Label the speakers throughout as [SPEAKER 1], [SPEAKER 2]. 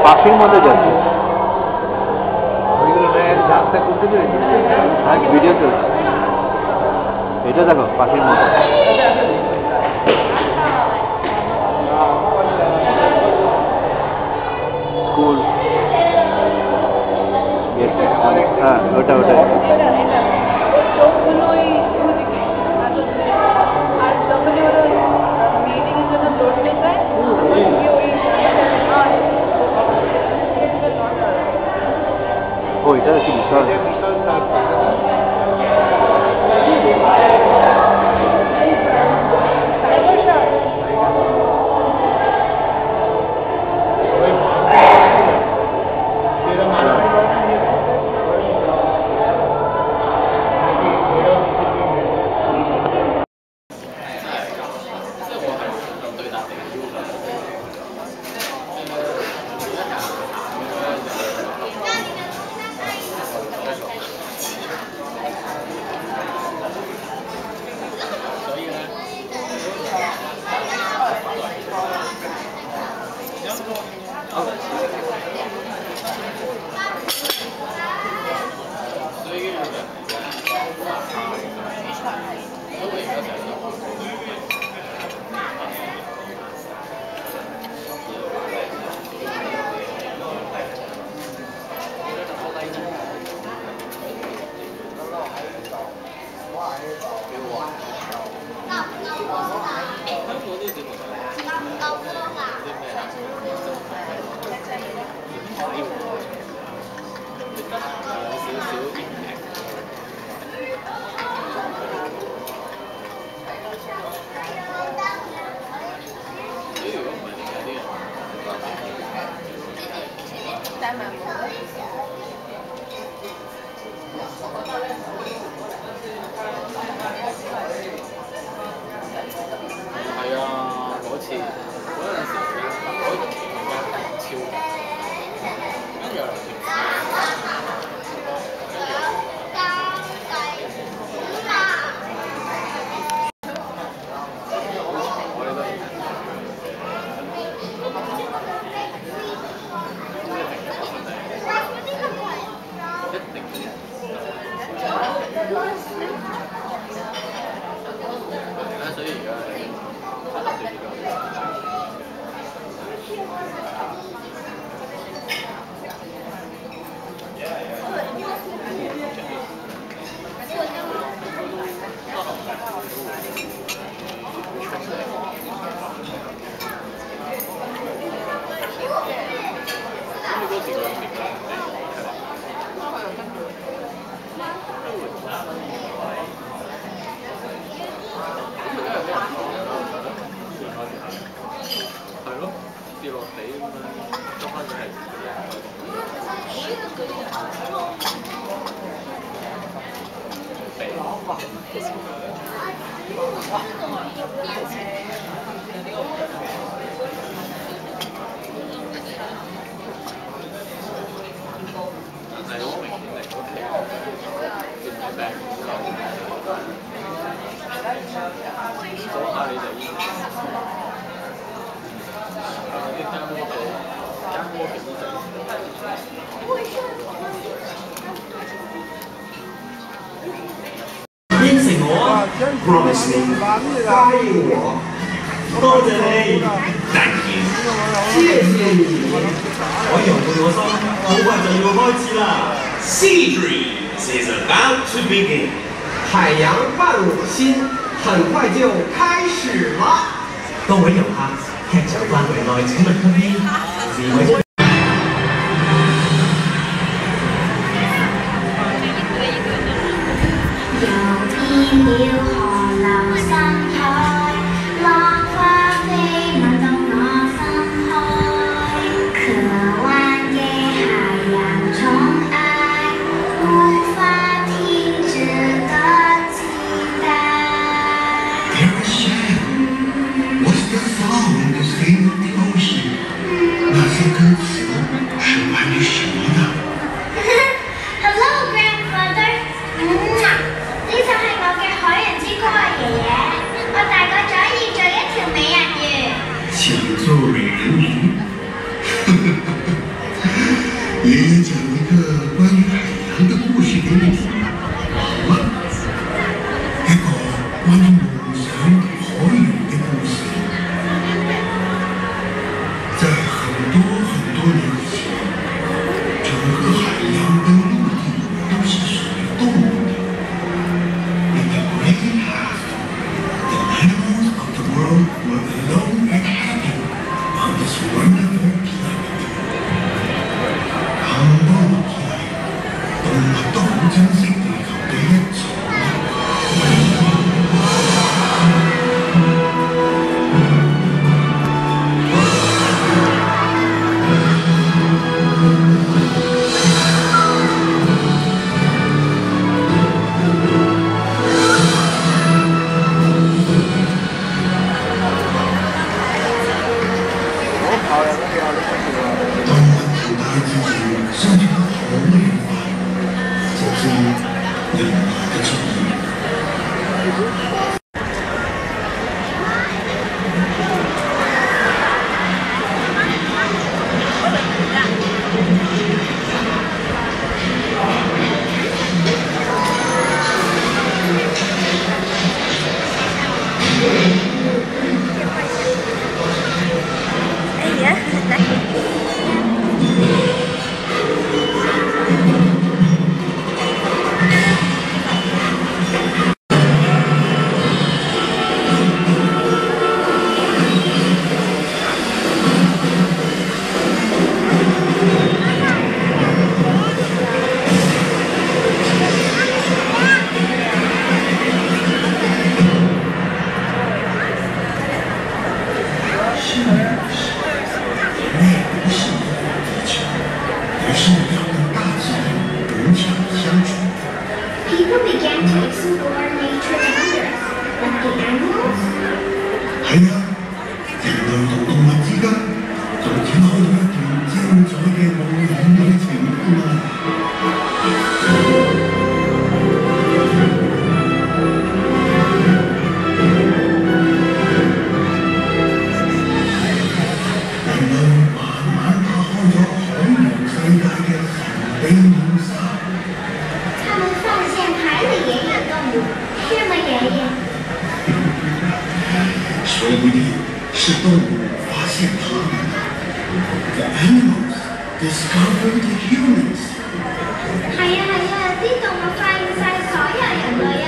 [SPEAKER 1] পাশের মধ্যে যাচ্ছে ভিডিও চলছে এটা দেখো পাশের মধ্যে স্কুল হ্যাঁ ওটা ওটাই ও এটা কি বিশাল
[SPEAKER 2] Promise me， 答应我，多謝你 ，Thank you， 謝謝你。海洋伴我心，好快就要開始啦。Sea Dreams is about to begin。海洋伴我心，很快就開始了。各位遊客，劇場範圍內請勿吸煙，是為。
[SPEAKER 3] 了河流深海，浪花飛舞到我心開。渴望嘅海洋寵愛，無法停止的期待。
[SPEAKER 4] What's the song to sing the ocean？ 那些歌詞是關於什麼的？
[SPEAKER 3] Hello, grandfather。呢首係我嘅海洋之歌啊，爺爺。我大個咗要做一條美人魚。
[SPEAKER 4] 想做美人魚？关于龙山河流的故事。在很多年前，整个海洋跟陆地都是属于动物的。In the great past, the animals of the world were alone and happy on this wonderful planet. 康波落起來，動物都好珍惜地球嘅一切。動物同大自然相處得好愉快，直至人類嘅出現。
[SPEAKER 3] People began to explore nature wonders, like the animals.
[SPEAKER 4] 係啊，人類同動物之間仲展開咗一段精彩嘅冒險旅程啊！人類慢慢打開咗海洋世界嘅神秘面紗。
[SPEAKER 3] 他们发现海里也有动物，是吗，爷爷？
[SPEAKER 4] 说不定是动物发现它们的。The animals discovered the humans.
[SPEAKER 3] 係啊，啲動物發現晒所有人類啊！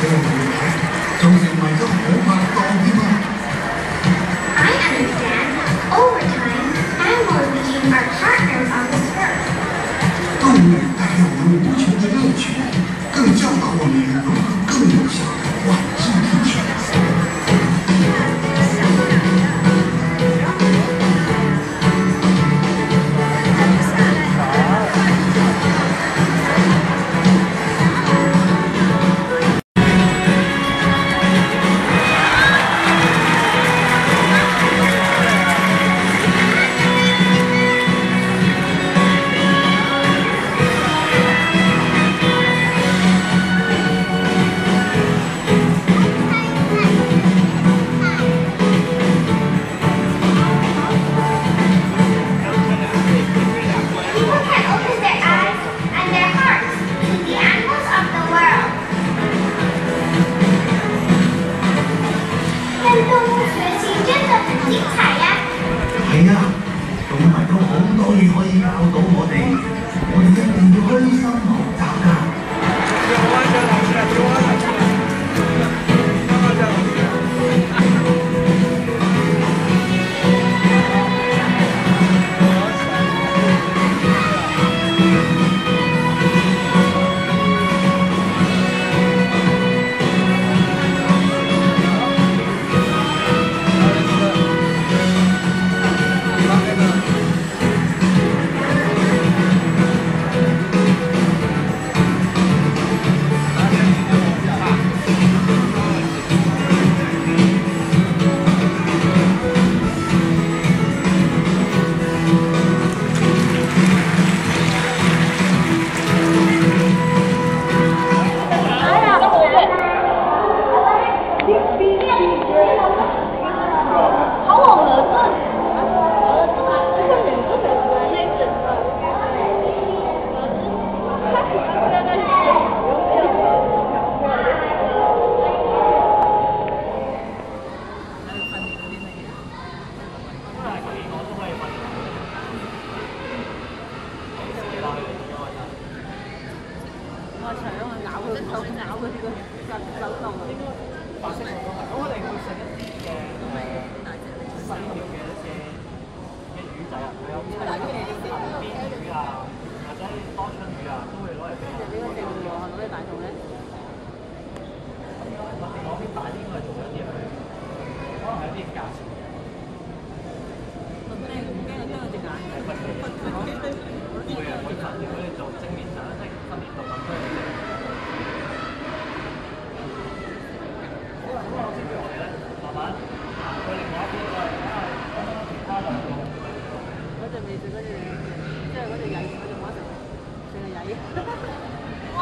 [SPEAKER 4] 就成為咗可怕嘅當添啊！
[SPEAKER 3] I understand. Over time, animals became our partners on this earth.
[SPEAKER 4] 动物带给我们无穷的乐趣，更教导我们如何更有效地管制地球。 係啊，動物都好多嘢可以教到我哋，我哋一定要虛心學習㗎。
[SPEAKER 5] 哇！